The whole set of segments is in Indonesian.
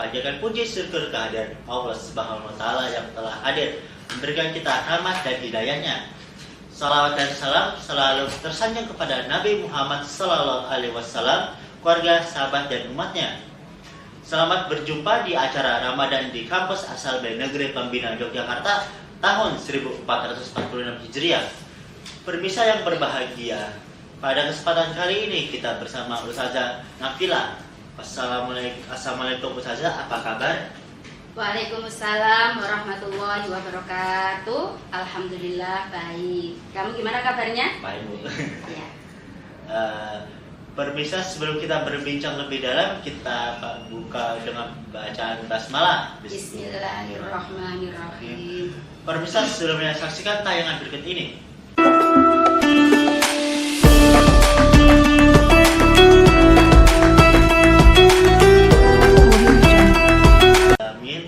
panjatkan puji syukur kehadiran Allah Subhanahu wa Ta'ala yang telah hadir memberikan kita rahmat dan hidayahnya. Salawat dan salam selalu tersanjung kepada Nabi Muhammad Sallallahu Alaihi Wasallam, keluarga, sahabat dan umatnya. Selamat berjumpa di acara Ramadan di kampus asal dari Negeri Pembina Yogyakarta tahun 1446 Hijriah. Pemirsa yang berbahagia, pada kesempatan kali ini kita bersama Ustazah Nafila. Assalamualaikum Ustazah, apa kabar? Waalaikumsalam warahmatullahi wabarakatuh. Alhamdulillah baik. Kamu gimana kabarnya? Baik, Bu. Ya. Pemirsa, sebelum kita berbincang lebih dalam, kita buka dengan bacaan basmalah. Bismillahirrahmanirrahim. Pemirsa, sebelumnya saksikan tayangan berikut ini.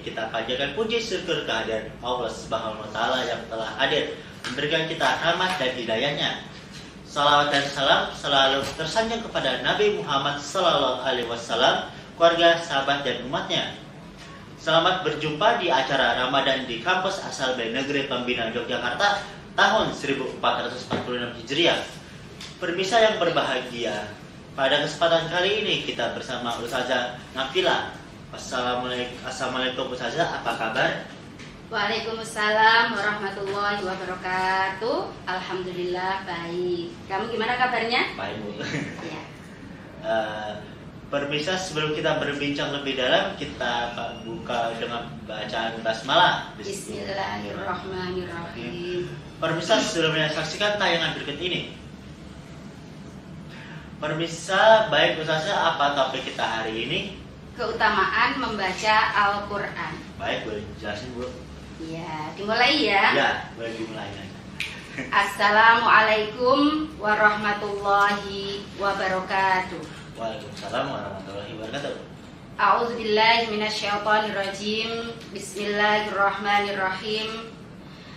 Kita panjatkan puji syukur kehadiran Allah Subhanahu wa Ta'ala yang telah hadir memberikan kita rahmat dan hidayahnya. Salawat dan salam selalu tersanjung kepada Nabi Muhammad Sallallahu Alaihi Wasallam, keluarga, sahabat dan umatnya. Selamat berjumpa di acara Ramadan di kampus asal dari Negeri Pembina Yogyakarta tahun 1446 Hijriah. Pemirsa yang berbahagia, pada kesempatan kali ini kita bersama Ustazah Nafila. Assalamualaikum Ustazah, apa kabar? Waalaikumsalam warahmatullahi wabarakatuh. Alhamdulillah baik. Kamu gimana kabarnya? Baik, Bu. Ya. Pemirsa, sebelum kita berbincang lebih dalam, kita buka dengan bacaan basmalah. Bismillahirrahmanirrahim. Pemirsa, sebelumnya saksikan tayangan berikut ini. Pemirsa, baik Ustazah, apa topik kita hari ini? Keutamaan membaca Al-Quran. Baik, boleh jelasin, Bu? Ya, dimulai ya. Ya, boleh dimulai. Assalamualaikum warahmatullahi wabarakatuh. Waalaikumsalam warahmatullahi wabarakatuh. A'udzubillahi minasyaitonirrajim. Bismillahirrahmanirrahim.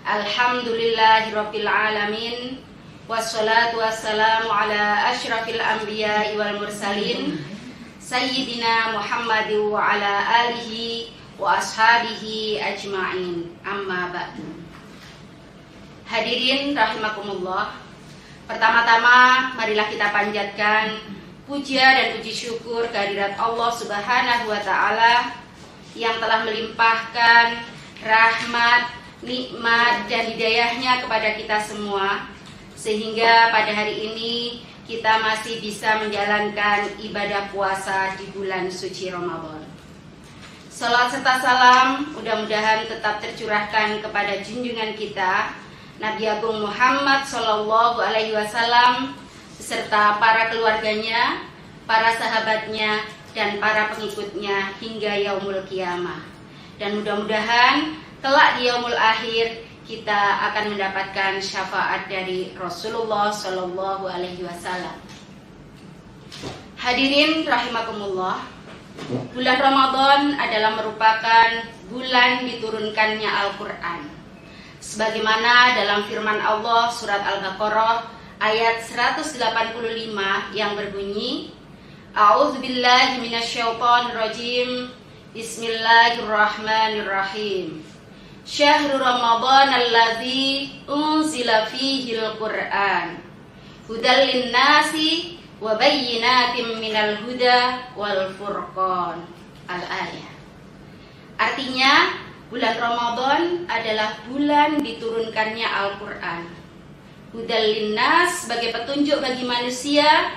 Alhamdulillahirabbil alamin. Wassalatu wassalamu ala asyrafil anbiya'i wal mursalin Sayyidina Muhammad wa ala alihi wa ashabihi ajma'in. Amma ba'du. Hadirin rahimakumullah. Pertama-tama marilah kita panjatkan puja dan puji syukur kehadirat Allah Subhanahu wa Ta'ala yang telah melimpahkan rahmat, nikmat dan hidayahnya kepada kita semua, sehingga pada hari ini kita masih bisa menjalankan ibadah puasa di bulan suci Ramadan. Salat serta salam mudah-mudahan tetap tercurahkan kepada junjungan kita Nabi Agung Muhammad Sallallahu Alaihi Wasallam beserta para keluarganya, para sahabatnya, dan para pengikutnya hingga yaumul kiamah. Dan mudah-mudahan kelak di yaumul akhir kita akan mendapatkan syafaat dari Rasulullah Sallallahu Alaihi Wasallam. Hadirin rahimakumullah, bulan Ramadan adalah merupakan bulan diturunkannya Al-Quran. Sebagaimana dalam firman Allah surat Al-Baqarah ayat 185 yang berbunyi, A'udzubillahi minasyaitonirrajim. Bismillahirrahmanirrahim. Syahrul Ramadan alladzi unzila fihil Qur'an hudal linnasi wa bayyinatin minal huda wal furqan. Al-ayah. Artinya, bulan Ramadan adalah bulan diturunkannya Al-Qur'an. Hudal linnas sebagai petunjuk bagi manusia,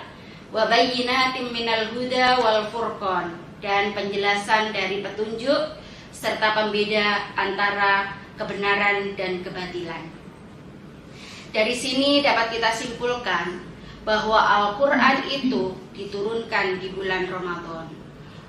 wa bayyinatin minal huda wal furqan, dan penjelasan dari petunjuk serta pembeda antara kebenaran dan kebatilan. Dari sini dapat kita simpulkan bahwa Al-Quran itu diturunkan di bulan Ramadan.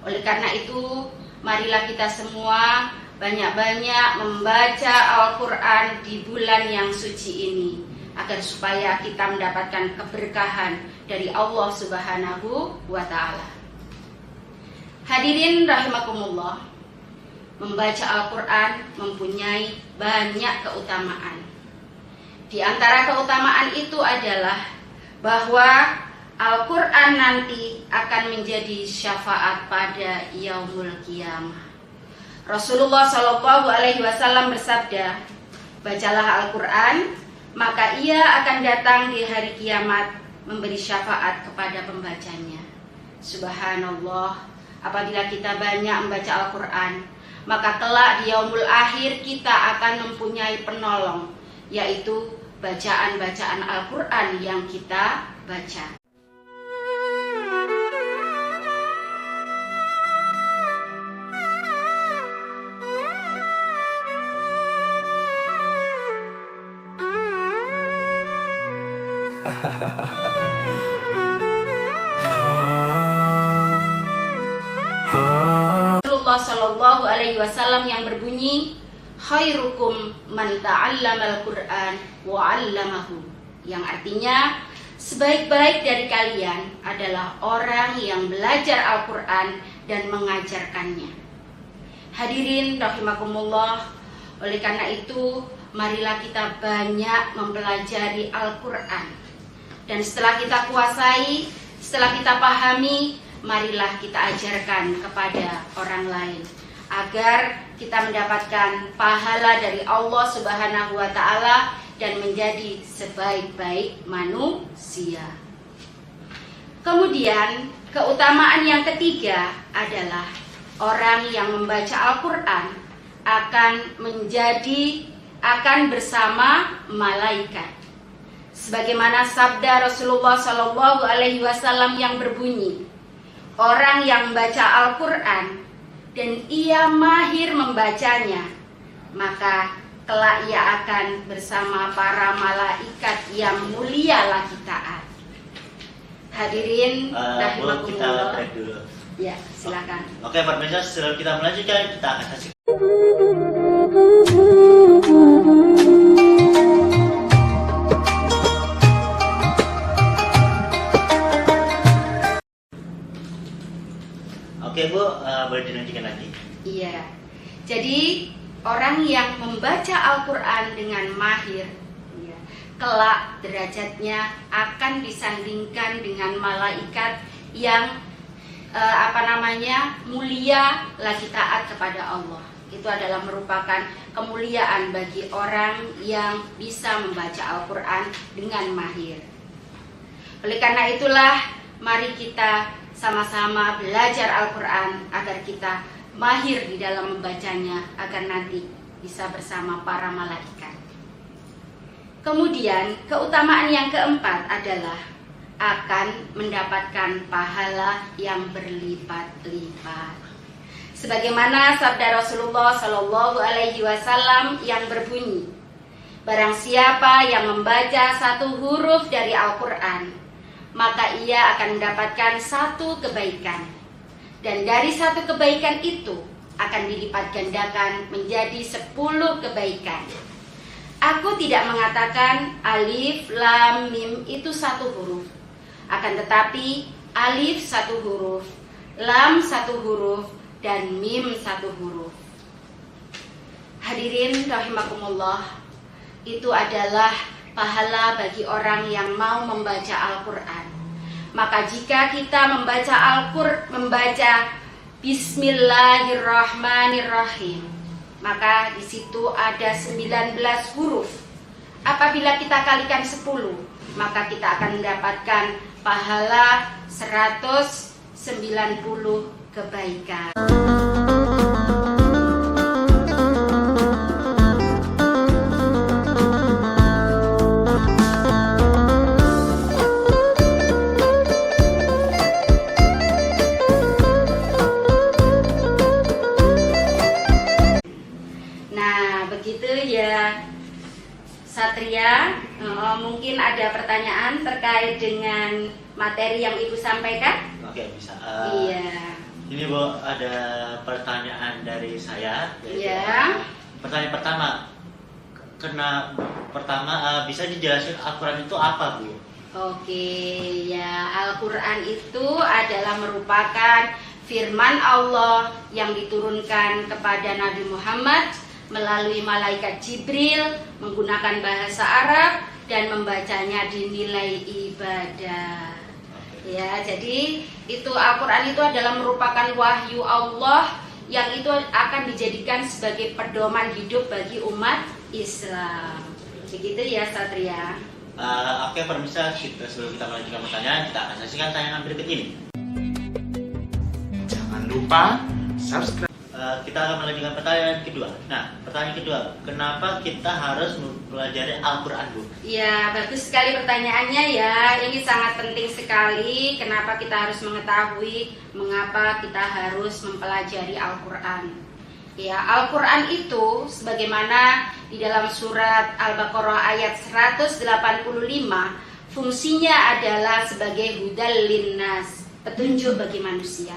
Oleh karena itu, marilah kita semua banyak-banyak membaca Al-Quran di bulan yang suci ini, agar supaya kita mendapatkan keberkahan dari Allah Subhanahu wa Ta'ala. Hadirin rahimakumullah, membaca Al-Quran mempunyai banyak keutamaan. Di antara keutamaan itu adalah bahwa Al-Quran nanti akan menjadi syafaat pada yaumul kiamah. Rasulullah Shallallahu Alaihi Wasallam bersabda, bacalah Al-Quran, maka ia akan datang di hari kiamat memberi syafaat kepada pembacanya. Subhanallah, apabila kita banyak membaca Al-Quran, maka kelak di yaumul akhir kita akan mempunyai penolong, yaitu bacaan-bacaan Al-Quran yang kita baca. Rasulullah Shallallahu Alaihi Wasallam yang berbunyi, khairukum man ta'allamal Qur'an wa 'allamahu, yang artinya sebaik-baik dari kalian adalah orang yang belajar Al-Quran dan mengajarkannya. Hadirin rahimakumullah, oleh karena itu marilah kita banyak mempelajari Al-Quran. Dan setelah kita kuasai, setelah kita pahami, marilah kita ajarkan kepada orang lain, agar kita mendapatkan pahala dari Allah Subhanahu wa Ta'ala dan menjadi sebaik-baik manusia. Kemudian keutamaan yang ketiga adalah orang yang membaca Al-Quran akan bersama malaikat. Sebagaimana sabda Rasulullah Shallallahu Alaihi Wasallam yang berbunyi, orang yang membaca Al-Quran dan ia mahir membacanya, maka kelak ia akan bersama para malaikat yang mulia lagi taat. Hadirin Bu, kita break dulu. Ya, silakan. Oke, pemirsa, sebelum kita melanjutkan, kita akan kasih. Oke Bu, boleh dilanjutkan lagi. Iya, jadi orang yang membaca Al-Quran dengan mahir, ya, kelak derajatnya akan disandingkan dengan malaikat yang mulia lagi taat kepada Allah. Itu adalah merupakan kemuliaan bagi orang yang bisa membaca Al-Quran dengan mahir. Oleh karena itulah, mari kita sama-sama belajar Al-Quran agar kita mahir di dalam membacanya, agar nanti bisa bersama para malaikat. Kemudian keutamaan yang keempat adalah akan mendapatkan pahala yang berlipat-lipat. Sebagaimana sabda Rasulullah Shallallahu Alaihi Wasallam yang berbunyi, barang siapa yang membaca satu huruf dari Al-Quran, maka ia akan mendapatkan satu kebaikan, dan dari satu kebaikan itu akan dilipat gandakan menjadi 10 kebaikan. Aku tidak mengatakan alif, lam, mim itu satu huruf, akan tetapi alif satu huruf, lam satu huruf, dan mim satu huruf. Hadirin rahimakumullah, itu adalah pahala bagi orang yang mau membaca Al-Quran. Maka jika kita membaca Bismillahirrahmanirrahim, maka di situ ada 19 huruf. Apabila kita kalikan 10, maka kita akan mendapatkan pahala 190 kebaikan. Satria, mungkin ada pertanyaan terkait dengan materi yang Ibu sampaikan? Oke, bisa. Iya. Ini Bu, ada pertanyaan dari saya. Iya. Pertanyaan pertama, bisa dijelaskan Al-Quran itu apa, Bu? Oke, ya, Al-Quran itu adalah merupakan firman Allah yang diturunkan kepada Nabi Muhammad melalui malaikat Jibril, menggunakan bahasa Arab, dan membacanya dinilai ibadah. Ya, jadi itu Al-Quran itu adalah merupakan wahyu Allah yang itu akan dijadikan sebagai pedoman hidup bagi umat Islam. Begitu ya Satria. Oke, permisa, sebelum kita melanjutkan pertanyaan, kita akan saksikan tayangan berikut ini. Jangan lupa subscribe. Kita akan melanjutkan pertanyaan kedua. Nah, pertanyaan kedua, kenapa kita harus mempelajari Al-Quran, Bu? Ya, bagus sekali pertanyaannya ya. Ini sangat penting sekali. Kenapa kita harus mengetahui mengapa kita harus mempelajari Al-Quran? Ya, Al-Quran itu sebagaimana di dalam surat Al-Baqarah ayat 185, fungsinya adalah sebagai hudal linnas, petunjuk bagi manusia.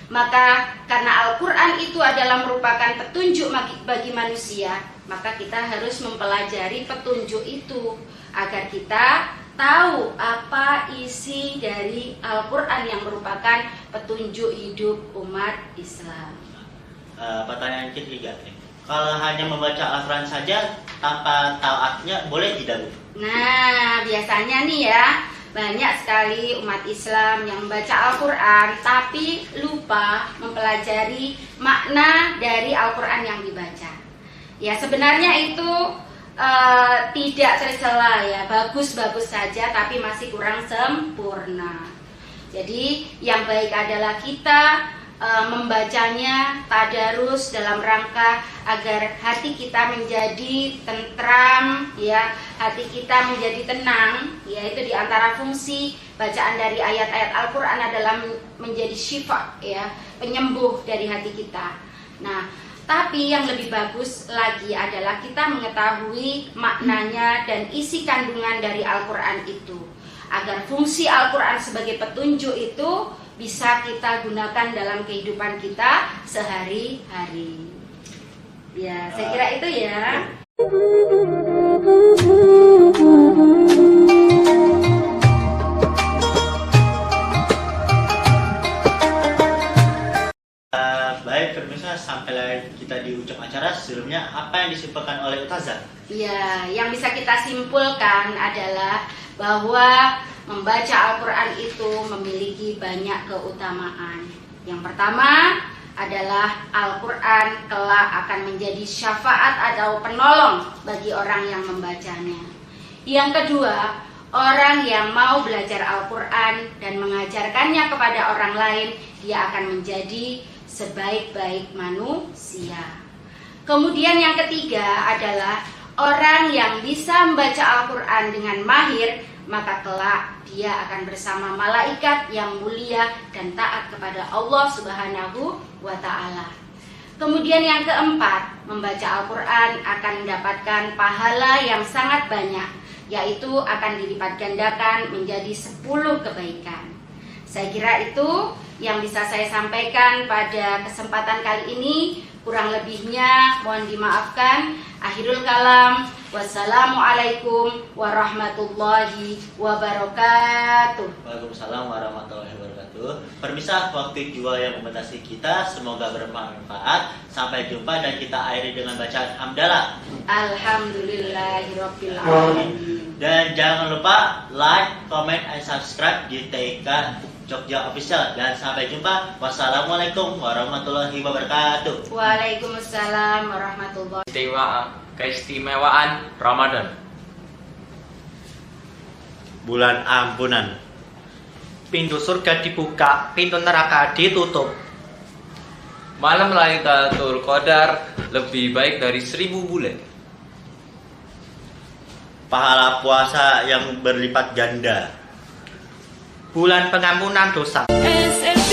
Maka karena Al-Quran itu adalah merupakan petunjuk bagi manusia, maka kita harus mempelajari petunjuk itu agar kita tahu apa isi dari Al-Quran yang merupakan petunjuk hidup umat Islam. Pertanyaan ketiga nih. Kalau hanya membaca Al-Quran saja tanpa tahu artinya boleh tidak, Bu? Nah, biasanya nih ya, banyak sekali umat Islam yang membaca Al-Quran tapi lupa mempelajari makna dari Al-Quran yang dibaca. Ya, sebenarnya itu tidak tercela ya, bagus-bagus saja tapi masih kurang sempurna. Jadi yang baik adalah kita membacanya tadarus dalam rangka agar hati kita menjadi tentram, ya, hati kita menjadi tenang. Yaitu diantara fungsi bacaan dari ayat-ayat Al-Quran adalah menjadi syifa, ya, penyembuh dari hati kita. Nah, tapi yang lebih bagus lagi adalah kita mengetahui maknanya dan isi kandungan dari Al-Quran itu, agar fungsi Al-Quran sebagai petunjuk itu bisa kita gunakan dalam kehidupan kita sehari-hari. Ya, saya kira itu ya. Baik, pemirsa, sampai kita di ujung acara. Sebelumnya, apa yang disimpulkan oleh Ustazah? Ya, yang bisa kita simpulkan adalah bahwa membaca Al-Quran itu memiliki banyak keutamaan. Yang pertama adalah Al-Quran kelak akan menjadi syafaat atau penolong bagi orang yang membacanya. Yang kedua, orang yang mau belajar Al-Quran dan mengajarkannya kepada orang lain, dia akan menjadi sebaik-baik manusia. Kemudian yang ketiga adalah orang yang bisa membaca Al-Quran dengan mahir, maka kelak dia akan bersama malaikat yang mulia dan taat kepada Allah Subhanahu wa Ta'ala. Kemudian yang keempat, membaca Al-Quran akan mendapatkan pahala yang sangat banyak, yaitu akan dilipat gandakan menjadi 10 kebaikan. Saya kira itu yang bisa saya sampaikan pada kesempatan kali ini. Kurang lebihnya mohon dimaafkan. Akhirul kalam. Wassalamualaikum warahmatullahi wabarakatuh. Waalaikumsalam warahmatullahi wabarakatuh. Permisa, waktu juga yang membatasi kita, semoga bermanfaat. Sampai jumpa dan kita akhiri dengan bacaan hamdalah. Alhamdulillahirabbil alamin. Dan jangan lupa like, comment, and subscribe di TK Jogja Official. Dan sampai jumpa. Wassalamualaikum warahmatullahi wabarakatuh. Waalaikumsalam warahmatullahi wabarakatuh. Keistimewaan Ramadan. Bulan ampunan. Pintu surga dibuka, pintu neraka ditutup. Malam Lailatul Qadar lebih baik dari 1000 bulan. Pahala puasa yang berlipat ganda. Bulan pengampunan dosa. SMP